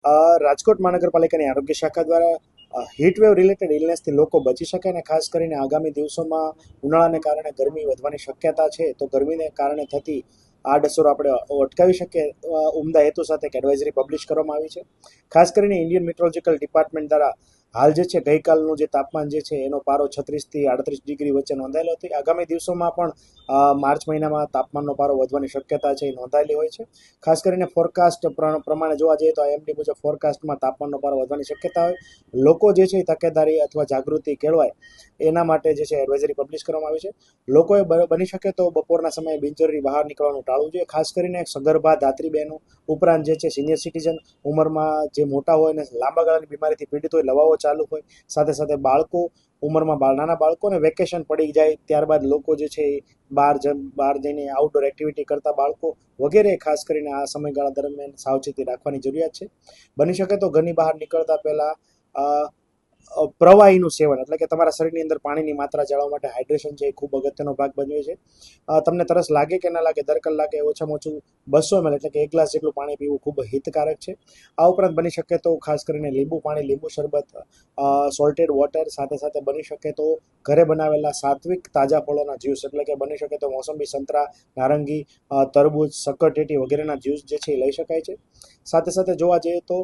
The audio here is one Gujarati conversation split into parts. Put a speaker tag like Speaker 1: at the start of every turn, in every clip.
Speaker 1: રાજકોટ મહાનગરપાલિકાની આરોગ્ય શાખા દ્વારા હીટવેવ રિલેટેડ ઇલનેસથી લોકો બચી શકે અને ખાસ કરીને આગામી દિવસોમાં ઉનાળાને કારણે ગરમી વધવાની શક્યતા છે, તો ગરમીને કારણે થતી આડઅસરો આપણે અટકાવી શકીએ ઉમદા હેતુ સાથે એક એડવાઇઝરી પબ્લિશ કરવામાં આવી છે. ખાસ કરીને ઇન્ડિયન મેટ્રોલોજીકલ ડિપાર્ટમેન્ટ દ્વારા હાલ જે છે ગઈકાલનું જે તાપમાન જે છે એનો પારો 36 થી 38 ડિગ્રી વચ્ચે નોંધાયેલો હતો. આગામી દિવસોમાં પણ માર્ચ મહિનામાં તાપમાનનો પારો વધવાની શક્યતા છે એ નોંધાયેલી હોય છે. ખાસ કરીને ફોરકાસ્ટ પ્રમાણે જોવા જઈએ તો આઈએમડી મુજબ ફોરકાસ્ટમાં તાપમાનનો પારો વધવાની શક્યતા હોય. લોકો જે છે તકેદારી અથવા જાગૃતિ કેળવાય એના માટે જે છે એડવાઇઝરી પબ્લિશ કરવામાં આવી છે. લોકોએ બની શકે તો બપોરના સમયે બિનજરૂરી બહાર નીકળવાનું ટાળવું જોઈએ. ખાસ કરીને સગર્ભા ધાત્રી બહેનો ઉપરાંત જે છે સિનિયર સિટીઝન, ઉંમરમાં જે મોટા હોય અને લાંબા ગાળાની બીમારીથી પીડિત હોય, લવાઓ ચાલુ હોય, સાથે સાથે બાળકો ઉંમરમાં નાના બાળકોને વેકેશન પડી જાય ત્યારબાદ લોકો જે છે બહાર જઈને આઉટડોર એક્ટિવિટી કરતા બાળકો વગેરે ખાસ કરીને આ સમયગાળા દરમિયાન સાવચેતી રાખવાની જરૂરિયાત છે. બની શકે તો ઘરની બહાર નીકળતા પહેલા પ્રવાહીનું સેવન એટલે કે તમારા શરીરની અંદર પાણીની માત્રા જાળવવા માટે હાઇડ્રેશન છે એ ખૂબ અગત્યનો ભાગ ભજવે છે. તમને તરસ લાગે કે ના લાગે, દર કલાકે ઓછામાં ઓછું 200 ml એટલે કે 1 ગ્લાસ જેટલું પાણી પીવું ખૂબ હિતકારક છે. આ ઉપરાંત બની શકે તો ખાસ કરીને લીંબુ પાણી, લીંબુ શરબત, સોલ્ટેડ વોટર, સાથે સાથે બની શકે તો ઘરે બનાવેલા સાત્વિક તાજા ફળોના જ્યુસ એટલે કે બની શકે તો મોસંબી, સંતરા, નારંગી, તરબૂચ, શક્કરટેટી વગેરેના જ્યુસ જે છે એ લઈ શકાય છે. સાથે સાથે જોવા જઈએ તો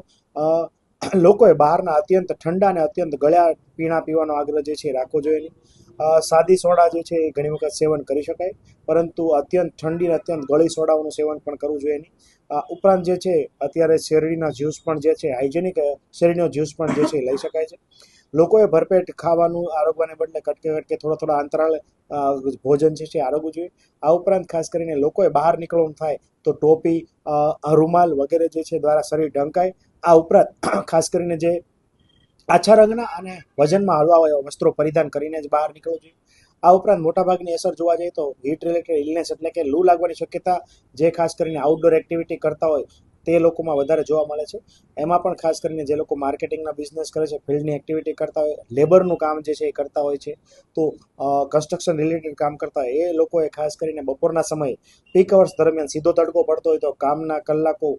Speaker 1: લોકોએ બહારના અત્યંત ઠંડા અને અત્યંત ગળ્યા પીણા પીવાનો આગ્રહ જે છે એ રાખવો જોઈએ નહીં. સાદી સોડા જે છે એ ઘણી વખત સેવન કરી શકાય, પરંતુ અત્યંત ઠંડી અને અત્યંત ગળી સોડાઓનું સેવન પણ કરવું જોઈએ નહીં. ઉપરાંત જે છે અત્યારે શેરડીના જ્યુસ પણ જે છે હાઇજેનિક શેરડીનો જ્યુસ પણ જે છે લઈ શકાય છે. લોકોએ ભરપેટ ખાવાનું આરોગવાને બદલે કટકે થોડા અંતરાળ ભોજન જે છે આરોગવું જોઈએ. આ ઉપરાંત ખાસ કરીને લોકોએ બહાર નીકળવાનું થાય તો ટોપી, રૂમાલ વગેરે જે છે દ્વારા શરીર ઢંકાય. આ ઉપરાંત ખાસ કરીને જે આછા રંગના અને વજનમાં હળવા એવા વસ્ત્રો પરિધાન કરીને જ બહાર નીકળવું જોઈએ. આ ઉપરાંત મોટાભાગની અસર જોવા જઈએ તો હીટ રિલેટેડ ઇલનેસ એટલે કે લૂ લાગવાની શક્યતા જે ખાસ કરીને આઉટડોર એક્ટિવિટી કરતા હોય તે લોકોમાં વધારે જોવા મળે છે. એમાં પણ ખાસ કરીને જે લોકો માર્કેટિંગના બિઝનેસ કરે છે, ફિલ્ડની એક્ટિવિટી કરતા હોય, લેબરનું કામ જે છે એ કરતા હોય છે, તો કન્સ્ટ્રક્શન રિલેટેડ કામ કરતા હોય એ લોકોએ ખાસ કરીને બપોરના સમયે પીક અવર્સ દરમિયાન સીધો તડકો પડતો હોય તો કામના કલાકો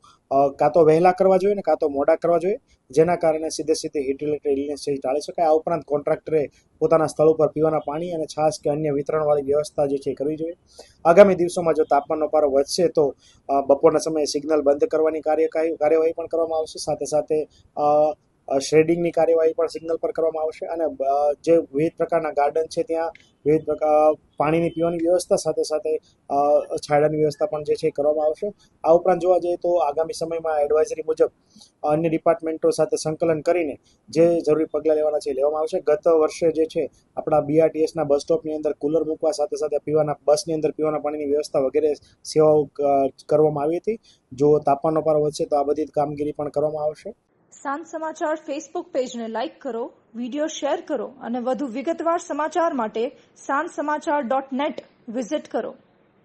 Speaker 1: કાં તો વહેલા કરવા જોઈએ ને કાં તો મોડા કરવા જોઈએ, જેના કારણે સીધી હીટ રિલેટેડ ઇલનેસ છે એ ટાળી શકાય. આ ઉપરાંત કોન્ટ્રાક્ટરે પોતાના સ્થળ ઉપર પીવાના પાણી અને છાશ કે અન્ય વિતરણવાળી વ્યવસ્થા જે છે એ કરવી જોઈએ. આગામી દિવસોમાં જો તાપમાનનો પારો વધશે તો બપોરના સમયે સિગ્નલ બંધ કરવાની કાર્યવાહી પણ કરવામાં આવશે. સાથે સાથે શેડિંગની કાર્યવાહી પણ સિગ્નલ પર કરવામાં આવશે અને જે વિવિધ પ્રકારના ગાર્ડન છે ત્યાં વિવિધ પ્રકાર પાણીની પીવાની વ્યવસ્થા સાથે સાથે છાંયડાની વ્યવસ્થા પણ જે છે એ કરવામાં આવશે. આ ઉપરાંત જોવા જઈએ તો આગામી સમયમાં એડવાઇઝરી મુજબ અન્ય ડિપાર્ટમેન્ટો સાથે સંકલન કરીને જે જરૂરી પગલાં લેવાના છે લેવામાં આવશે. ગત વર્ષે જે છે આપણા બીઆરટીએસના બસ સ્ટોપની અંદર કુલર મૂકવા સાથે સાથે બસની અંદર પીવાના પાણીની વ્યવસ્થા વગેરે સેવાઓ કરવામાં આવી હતી. જો તાપમાનનો પારો વધશે તો આ બધી કામગીરી પણ કરવામાં આવશે.
Speaker 2: સાંજ સમાચાર ફેસબુક પેજને લાઇક કરો, વિડીયો શેર કરો અને વધુ વિગતવાર સમાચાર માટે sanssamachar.net વિઝિટ કરો.